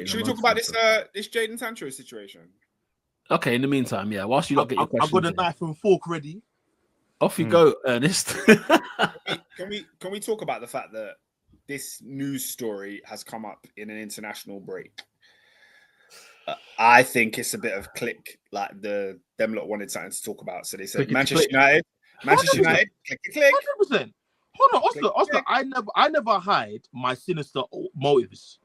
Should we talk about this Jadon Sancho situation? Okay, in the meantime, yeah, whilst you lot get your questions, I've got a knife and fork ready. Off you go, Ernest. Can we talk about the fact that this news story has come up in an international break? I think it's a bit of click, like them lot wanted something to talk about, so they said Manchester United, click. 100%. Hold on, Oscar. I never hide my sinister motives.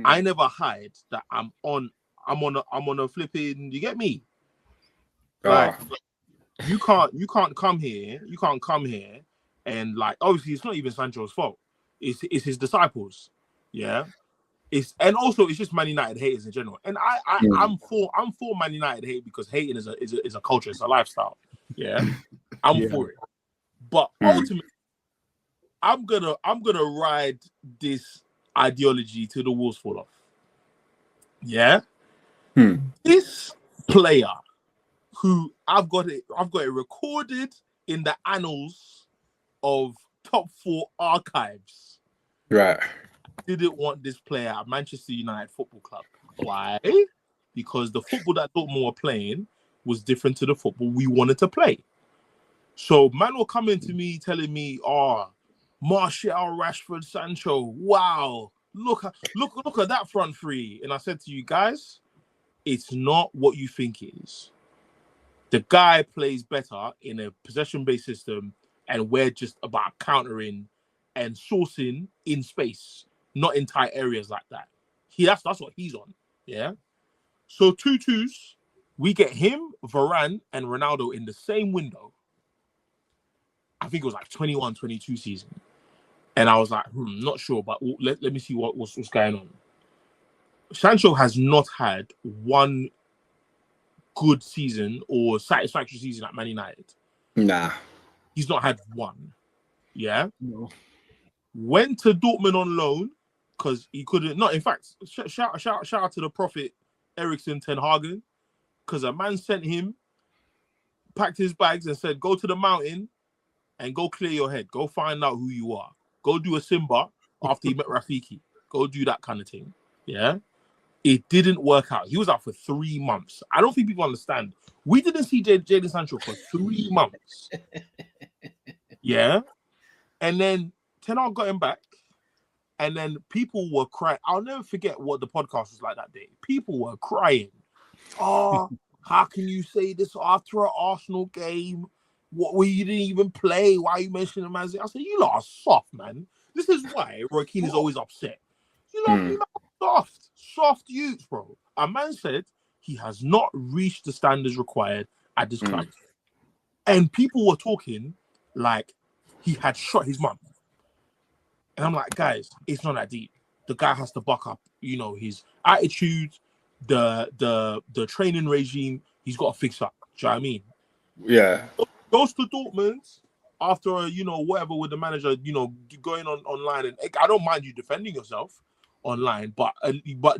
I never hide that I'm on a flipping. You get me? Like you can't come here. You can't come here and like obviously it's not even Sancho's fault. It's his disciples. Yeah. It's just Man United haters in general. And I'm for Man United hate because hating is a culture. It's a lifestyle. Yeah. I'm for it. But ultimately, I'm gonna ride this ideology till the wheels fall off. Yeah. This player who I've got it recorded in the annals of top 4 archives. Right. Didn't want this player at Manchester United Football Club. Why? Because the football that Dortmund were playing was different to the football we wanted to play. So man will come into me telling me, Martial, Rashford, Sancho, wow, look at that front three. And I said to you guys, it's not what you think it is. The guy plays better in a possession-based system, and we're just about countering and sourcing in space, not in tight areas like that. That's what he's on. Yeah. So 2-2s, we get him, Varane, and Ronaldo in the same window. I think it was like 21-22 season. And I was like, not sure, but let me see what's going on. Sancho has not had one good season or satisfactory season at Man United. Nah. He's not had one. Yeah? No. Went to Dortmund on loan because he couldn't. No, in fact, shout out to the prophet Eriksen Ten Hagen, because a man sent him, packed his bags and said, go to the mountain and go clear your head. Go find out who you are. Go do a Simba after he met Rafiki. Go do that kind of thing. Yeah? It didn't work out. He was out for 3 months. I don't think people understand. We didn't see Jadon Sancho for 3 months. Yeah? And then Ten Hag got him back. And then people were crying. I'll never forget what the podcast was like that day. People were crying. How can you say this after an Arsenal game? What, you didn't even play? Why are you mentioning him as it? I said, you lot are soft, man. This is why Roy Keane is always upset. You lot are soft youths, bro. A man said he has not reached the standards required at this club. And people were talking like he had shot his mum. And I'm like, guys, it's not that deep. The guy has to buck up, his attitude, the training regime. He's got to fix up. Do you know what I mean? Yeah. Goes to Dortmund after, whatever with the manager, going online. And I don't mind you defending yourself online, but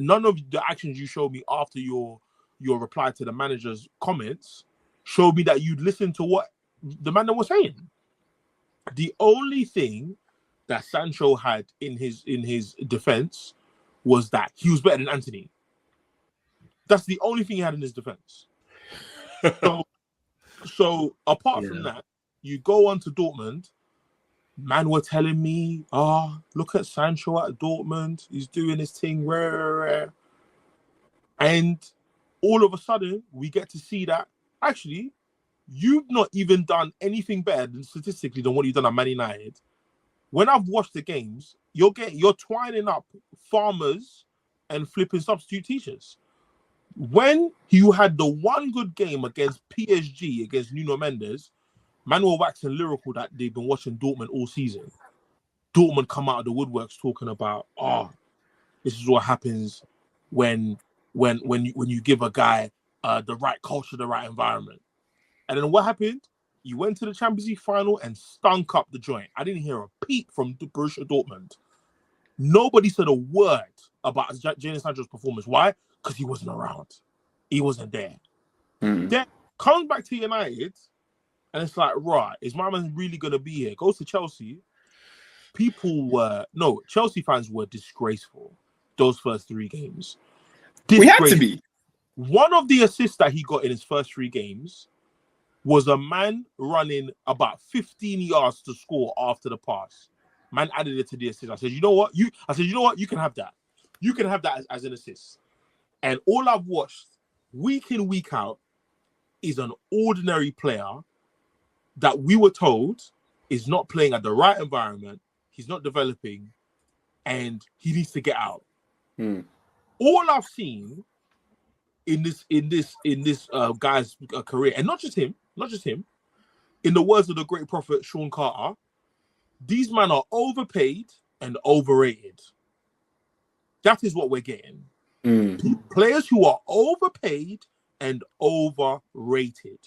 none of the actions you showed me after your reply to the manager's comments showed me that you'd listen to what the man was saying. The only thing that Sancho had in his defense was that he was better than Anthony. That's the only thing he had in his defense. So apart from that, you go on to Dortmund. Man were telling me, look at Sancho at Dortmund. He's doing his thing. Rare. And all of a sudden, we get to see that, actually, you've not even done anything better statistically than what you've done at Man United. When I've watched the games, you're twining up farmers and flipping substitute teachers. When you had the one good game against PSG, against Nuno Mendes, man were waxing lyrical that they've been watching Dortmund all season. Dortmund come out of the woodworks talking about, this is what happens when you give a guy the right culture, the right environment. And then what happened? You went to the Champions League final and stunk up the joint. I didn't hear a peep from Borussia Dortmund. Nobody said a word about Jadon Sancho's performance. Why? Because he wasn't around. He wasn't there. Then comes back to United, and it's like, right, is my man really going to be here? Goes to Chelsea. Chelsea fans were disgraceful. those first 3 games. We had to be. One of the assists that he got in his first 3 games was a man running about 15 yards to score after the pass. Man added it to the assist. I said, you know what? You can have that. You can have that as an assist. And all I've watched week in, week out is an ordinary player that we were told is not playing at the right environment. He's not developing, and he needs to get out. All I've seen in this guy's career, and not just him, in the words of the great prophet Sean Carter, these men are overpaid and overrated. That is what we're getting. Players who are overpaid and overrated.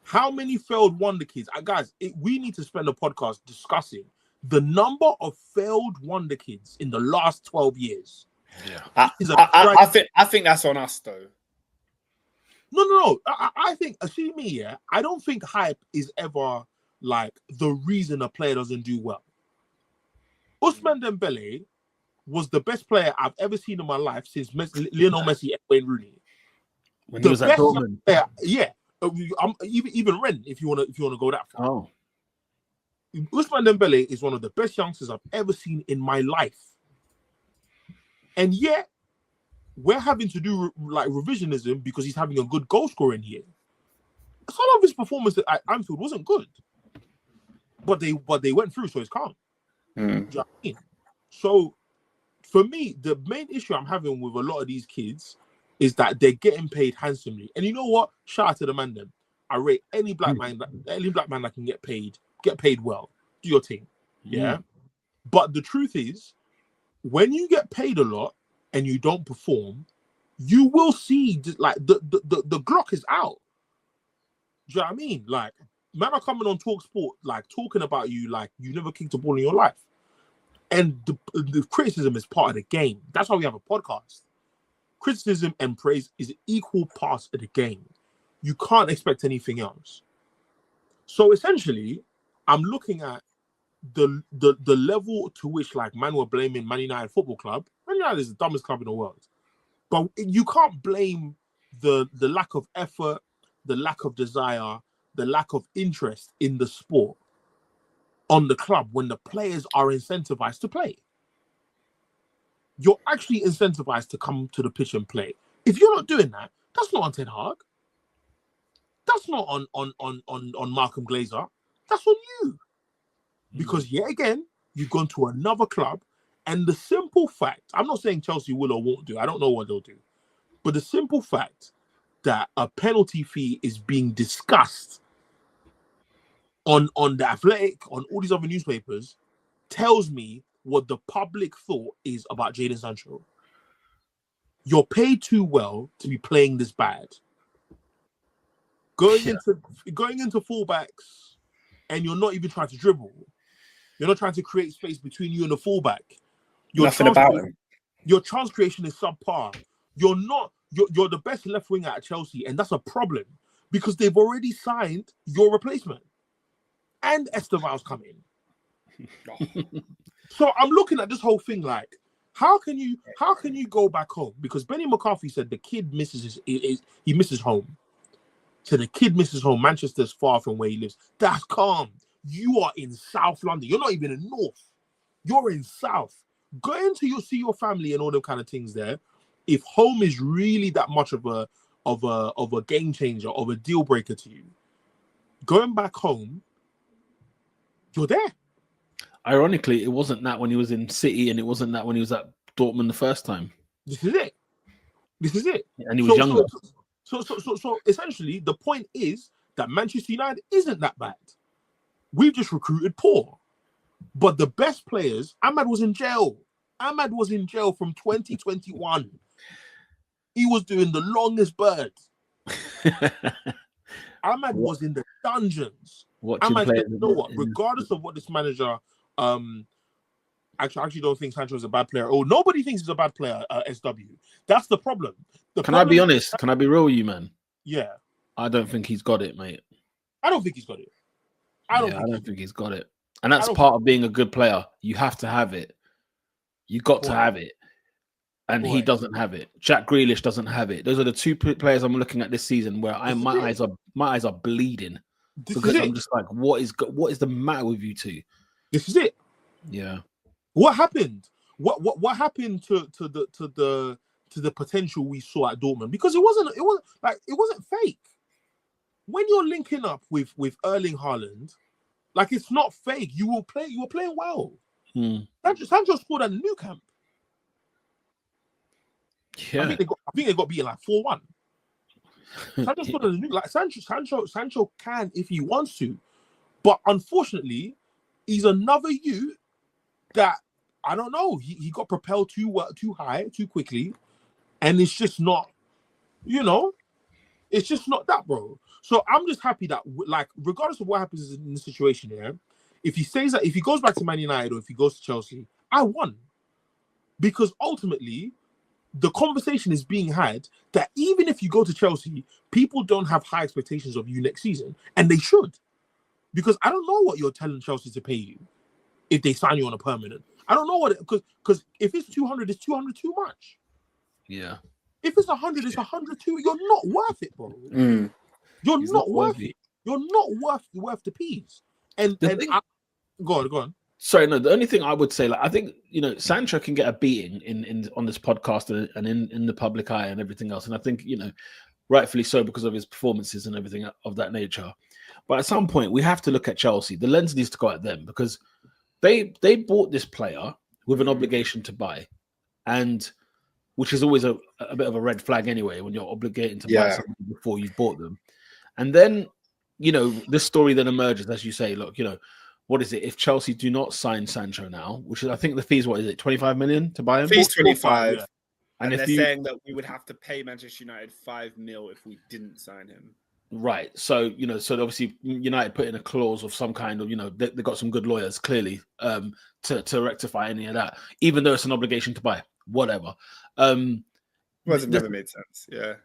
How many failed wonder kids? Guys, we need to spend a podcast discussing the number of failed wonder kids in the last 12 years. Yeah, I think that's on us though. No. I think, see me, yeah. I don't think hype is ever like the reason a player doesn't do well. Ousmane Dembele was the best player I've ever seen in my life since Lionel Messi and Wayne Rooney. When he was at Dortmund, yeah. Even Ren, if you want to go that far. Oh, Ousmane Dembele is one of the best youngsters I've ever seen in my life, and yet we're having to do like revisionism because he's having a good goal scoring here. Some of his performance at Anfield wasn't good, but they went through, so it's calm. Do you know what I mean? So for me, the main issue I'm having with a lot of these kids is that they're getting paid handsomely. And you know what? Shout out to the man then. I rate any black man that can get paid well. Do your thing. Yeah. But the truth is, when you get paid a lot and you don't perform, you will see like the Glock is out. Do you know what I mean? Like, man are coming on Talk Sport, like talking about you like you never kicked a ball in your life. And the criticism is part of the game. That's why we have a podcast. Criticism and praise is equal parts of the game. You can't expect anything else. So essentially, I'm looking at the level to which like man were blaming Man United Football Club. Man United is the dumbest club in the world. But you can't blame the lack of effort, the lack of desire, the lack of interest in the sport on the club when the players are incentivized to play. You're actually incentivized to come to the pitch and play. If you're not doing that, that's not on Ten Hag. That's not on Malcolm Glazer. That's on you. Because yet again, you've gone to another club, and the simple fact, I'm not saying Chelsea will or won't do, I don't know what they'll do, but the simple fact that a penalty fee is being discussed on The Athletic, on all these other newspapers, tells me what the public thought is about Jadon Sancho. You're paid too well to be playing this bad. Going into fullbacks, and you're not even trying to dribble. You're not trying to create space between you and the fullback. Nothing about him. Your chance creation is subpar. You're the best left winger at Chelsea, and that's a problem because they've already signed your replacement, and Esteval's coming. So I'm looking at this whole thing like, how can you go back home? Because Benny McCarthy said the kid misses he misses home. So the kid misses home. Manchester's far from where he lives. That's calm. You are in South London. You're not even in North. You're in South. Going to see your family and all them kind of things there. If home is really that much of a game changer, of a deal breaker to you, going back home, you're there. Ironically, it wasn't that when he was in City, and it wasn't that when he was at Dortmund the first time. This is it. And he was younger. So essentially, the point is that Manchester United isn't that bad. We've just recruited poor. But the best players, Ahmad was in jail. Ahmad was in jail from 2021. He was doing the longest bird. Ahmad was in the dungeons. Ahmad said, you know what? Regardless of what this manager, I actually don't think Sancho is a bad player. Oh, nobody thinks he's a bad player. SW. That's the problem. Can I be honest? Can I be real with you, man? Yeah. I don't think he's got it, mate. I don't think he's got it. I don't think he's got it. And that's part of being a good player. You have to have it. You got to have it. and he doesn't have it. Jack Grealish doesn't have it. Those are the two players I'm looking at this season where my eyes are bleeding because I'm just like, what is the matter with you two? This is it. Yeah. What happened? What happened to the potential we saw at Dortmund? Because it wasn't fake. When you're linking up with Erling Haaland, like, it's not fake. You were playing well. Sancho scored at the Nou Camp. Yeah. I think they got beaten like 4-1. Sancho scored at the like Sancho can if he wants to, but unfortunately, he's another youth that I don't know. He got propelled too high too quickly, and it's just not. It's just not that, bro. So I'm just happy that, like, regardless of what happens in the situation here, if he goes back to Man United or if he goes to Chelsea, I won. Because ultimately, the conversation is being had that even if you go to Chelsea, people don't have high expectations of you next season, and they should. Because I don't know what you're telling Chelsea to pay you if they sign you on a permanent. I don't know because if it's 200, it's 200 too much. Yeah. If it's 100, it's 100 too. You're not worth it, bro. You're not worth it. You're not worth the peas. And go on. Sorry, no. The only thing I would say, like, I think Sancho can get a beating in on this podcast and in the public eye and everything else, and I think rightfully so because of his performances and everything of that nature. But at some point, we have to look at Chelsea. The lens needs to go at them because they bought this player with an obligation to buy, and which is always a bit of a red flag anyway when you're obligating to buy something before you've bought them. And then, this story then emerges, as you say, look, what is it? If Chelsea do not sign Sancho now, which is, I think the fees, what is it, 25 million to buy him? Fees 25. Yeah. And they're saying that we would have to pay Manchester United 5 mil if we didn't sign him. Right. So, so obviously United put in a clause of some kind of, they got some good lawyers, clearly, to rectify any of that, even though it's an obligation to buy, whatever. Well, it never made sense. Yeah.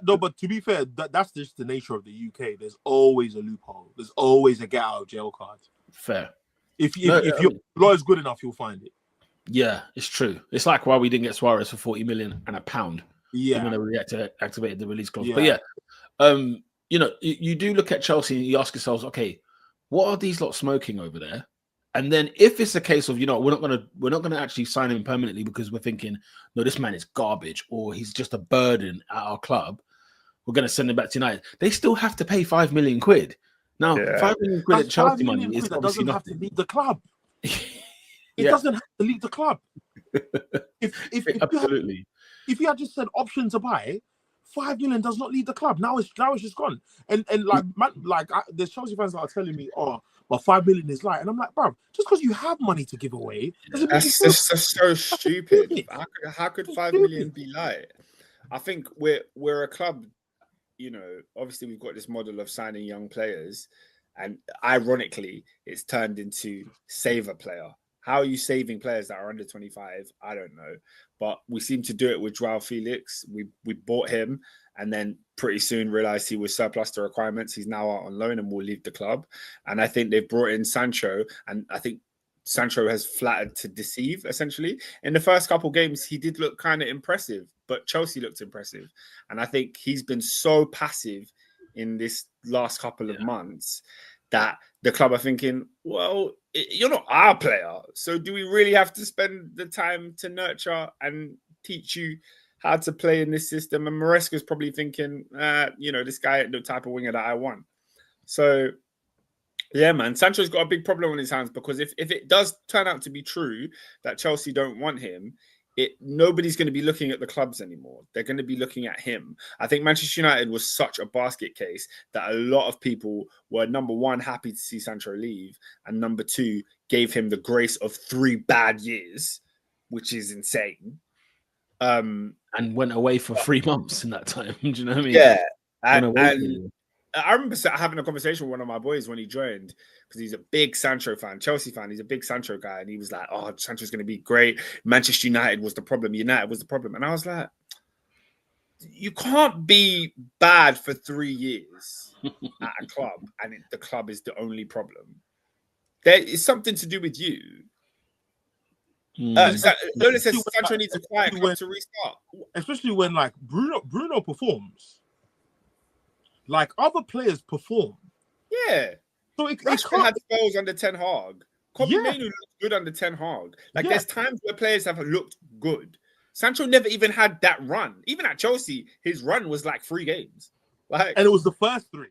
No, but to be fair, that's just the nature of the UK. There's always a loophole. There's always a get out of jail card. Fair. If your lawyer's good enough, you'll find it. Yeah, it's true. It's like why we didn't get Suarez for 40 million and £1. Yeah. Even though we had to activate the release clause. Yeah. But you do look at Chelsea and you ask yourselves, okay, what are these lot smoking over there? And then if it's a case of, we're not gonna actually sign him permanently because we're thinking, no, this man is garbage or he's just a burden at our club, we're gonna send him back to United. They still have to pay 5 million quid. Now, 5 million quid at Chelsea money is obviously doesn't have to leave the club. It Yeah. doesn't have to leave the club. Absolutely. If you had just said option to buy, 5 million does not leave the club. Now it's just gone. And there's Chelsea fans that are telling me, oh, well, 5 million is light. And I'm like, bro, just because you have money to give away doesn't mean that's so stupid. How could 5 million be light? I think we're a club, obviously we've got this model of signing young players, and ironically, it's turned into save a player. How are you saving players that are under 25? I don't know. But we seem to do it with Joao Felix. We bought him and then pretty soon realized he was surplus to requirements. He's now out on loan and will leave the club. And I think they've brought in Sancho. And I think Sancho has flattered to deceive, essentially. In the first couple of games, he did look kind of impressive, but Chelsea looked impressive. And I think he's been so passive in this last couple of months that the club are thinking, well, you're not our player. So do we really have to spend the time to nurture and teach you how to play in this system? And Maresca's probably thinking, this guy ain't the type of winger that I want. So, yeah, man, Sancho's got a big problem on his hands because if it does turn out to be true that Chelsea don't want him, nobody's going to be looking at the clubs anymore. They're going to be looking at him. I think Manchester United was such a basket case that a lot of people were, number one, happy to see Sancho leave, and number two, gave him the grace of 3 bad years, which is insane. And went away for 3 months in that time. Do you know what I mean? Yeah. And I remember having a conversation with one of my boys when he joined, because he's a big Sancho fan, Chelsea fan. He's a big Sancho guy. And he was like, oh, Sancho's going to be great. Manchester United was the problem. United was the problem. And I was like, you can't be bad for 3 years at a club and the club is the only problem. There is something to do with you. Lola says Sancho needs a quiet club to restart. Especially when like Bruno performs, like other players perform. Yeah. So it Rashford can't... had spells under Ten Hag. Kobe Mainoo looked good under Ten Hag. Like there's times where players have looked good. Sancho never even had that run. Even at Chelsea, his run was like 3 games. Like, and it was the first 3.